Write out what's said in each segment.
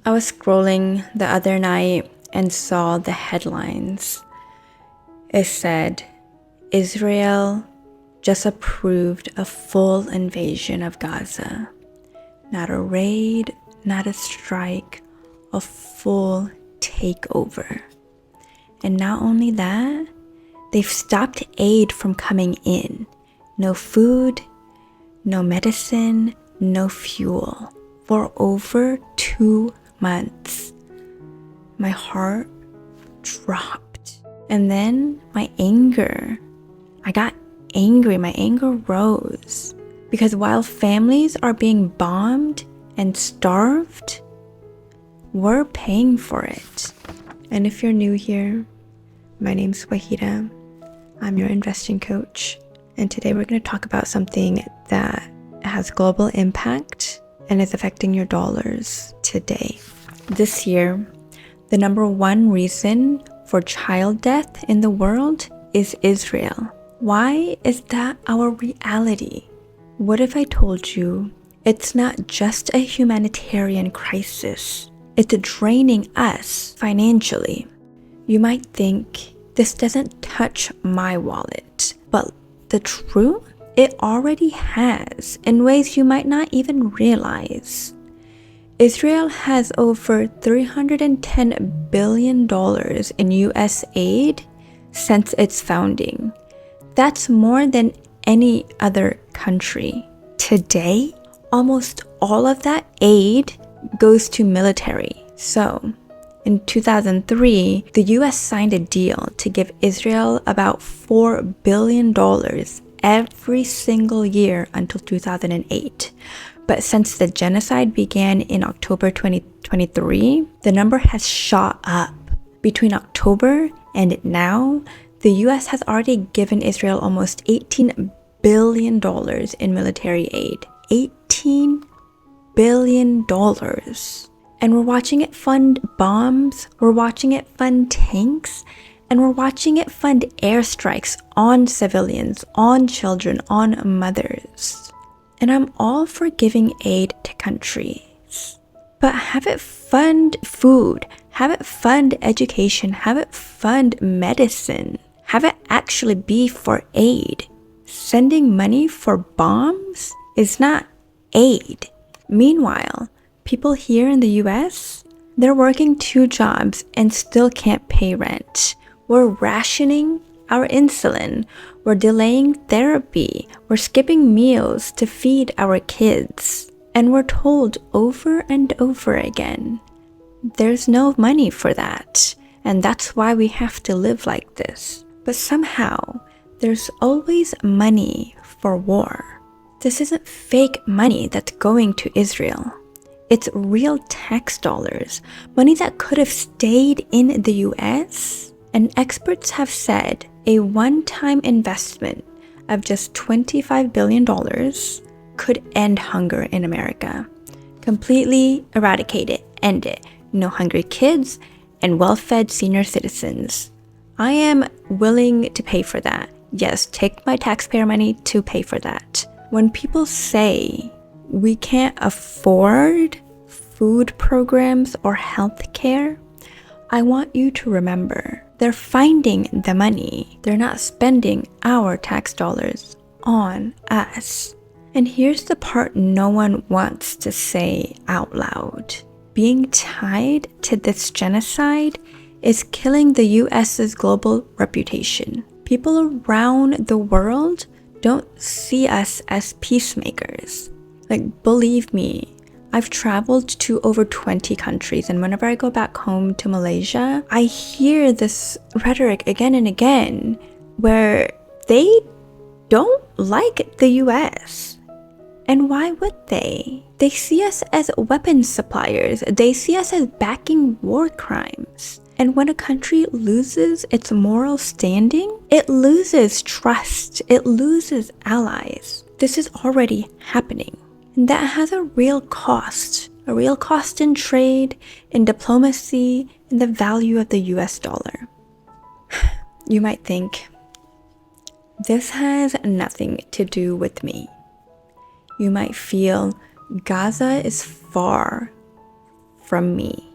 I was scrolling the other night and saw the headlines. It said, Israel just approved a full invasion of Gaza. Not a raid, not a strike, a full takeover. And not only that, they've stopped aid from coming in. No food, no medicine, no fuel for over 2 months. My heart dropped. And then my anger. I got angry. My anger rose. Because while families are being bombed and starved, we're paying for it. And if you're new here, my name's Wahidah. I'm your investing coach. And today we're going to talk about something that has global impact and is affecting your dollars today. This year, the number one reason for child death in the world is Israel. Why is that our reality? What if I told you it's not just a humanitarian crisis, it's draining us financially? You might think this doesn't touch my wallet, but the truth, it already has in ways you might not even realize. Israel has over $310 billion in US aid since its founding. That's more than any other country. Today, almost all of that aid goes to military. So, in 2003, the US signed a deal to give Israel about $4 billion every single year until 2008. But since the genocide began in October 2023, the number has shot up. Between October and now, the US has already given Israel almost $18 billion in military aid. $18 billion. And we're watching it fund bombs, we're watching it fund tanks, and we're watching it fund airstrikes on civilians, on children, on mothers. And I'm all for giving aid to countries, but have it fund food, have it fund education, have it fund medicine, have it actually be for aid. Sending money for bombs is not aid. Meanwhile, people here in the US, they're working 2 jobs and still can't pay rent. We're rationing our insulin. We're delaying therapy. We're skipping meals to feed our kids. And we're told over and over again, there's no money for that. And that's why we have to live like this. But somehow, there's always money for war. This isn't fake money that's going to Israel. It's real tax dollars, money that could have stayed in the US. And experts have said a one-time investment of just $25 billion could end hunger in America. Completely eradicate it, end it. No hungry kids and well-fed senior citizens. I am willing to pay for that. Yes, take my taxpayer money to pay for that. When people say we can't afford food programs or health care, I want you to remember, they're finding the money. They're not spending our tax dollars on us. And here's the part no one wants to say out loud. Being tied to this genocide is killing the US's global reputation. People around the world don't see us as peacemakers. Like, believe me, I've traveled to over 20 countries, and whenever I go back home to Malaysia, I hear this rhetoric again and again where they don't like the US. And why would they? They see us as weapons suppliers. They see us as backing war crimes. And when a country loses its moral standing, it loses trust. It loses allies. This is already happening. And that has a real cost in trade, in diplomacy, in the value of the US dollar. You might think, this has nothing to do with me. You might feel Gaza is far, from me.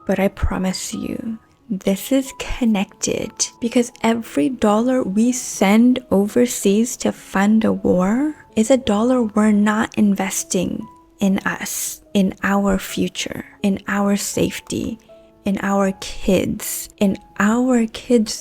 But I promise you, this is connected, because every dollar we send overseas to fund a war is a dollar we're not investing in us, in our future, in our safety, in our kids'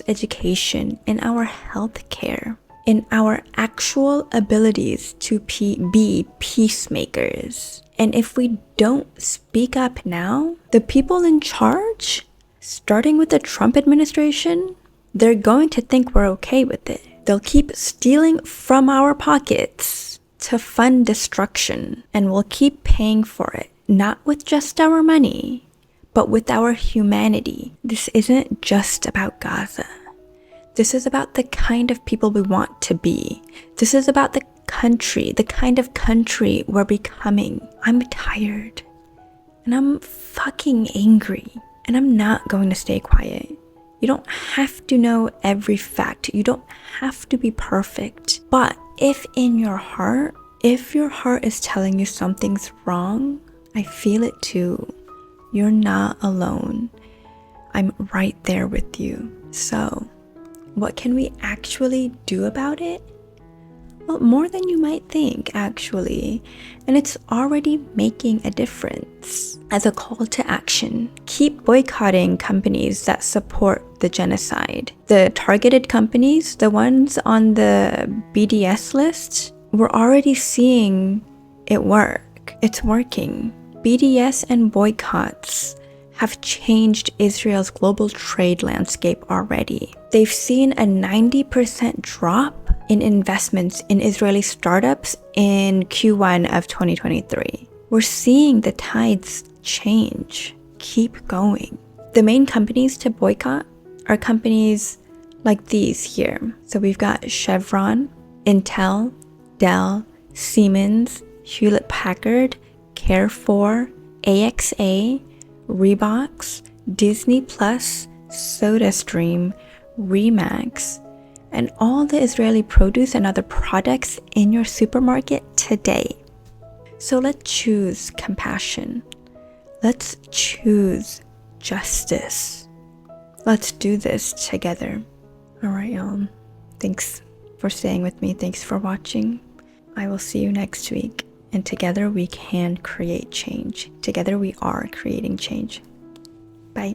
education, in our health care, in our actual abilities to be peacemakers. And if we don't speak up now, the people in charge, starting with the Trump administration, they're going to think we're okay with it. They'll keep stealing from our pockets to fund destruction, and we'll keep paying for it, not with just our money, but with our humanity. This isn't just about Gaza. This is about the kind of people we want to be. This is about the country, the kind of country we're becoming. I'm tired, and I'm fucking angry, and I'm not going to stay quiet. You don't have to know every fact. You don't have to be perfect. But if your heart is telling you something's wrong, I feel it too. You're not alone. I'm right there with you. So, what can we actually do about it? Well, more than you might think, actually. And it's already making a difference. As a call to action, keep boycotting companies that support the genocide. The targeted companies, the ones on the BDS list, we're already seeing it work. It's working. BDS and boycotts have changed Israel's global trade landscape already. They've seen a 90% drop in investments in Israeli startups in Q1 of 2023. We're seeing the tides change. Keep going. The main companies to boycott are companies like these here. So we've got Chevron, Intel, Dell, Siemens, Hewlett-Packard, Carrefour, AXA, Reeboks, Disney Plus, SodaStream, Remax, and all the Israeli produce and other products in your supermarket today. So let's choose compassion. Let's choose justice. Let's do this together. All right, y'all. Thanks for staying with me. Thanks for watching. I will see you next week. And together we can create change. Together we are creating change. Bye.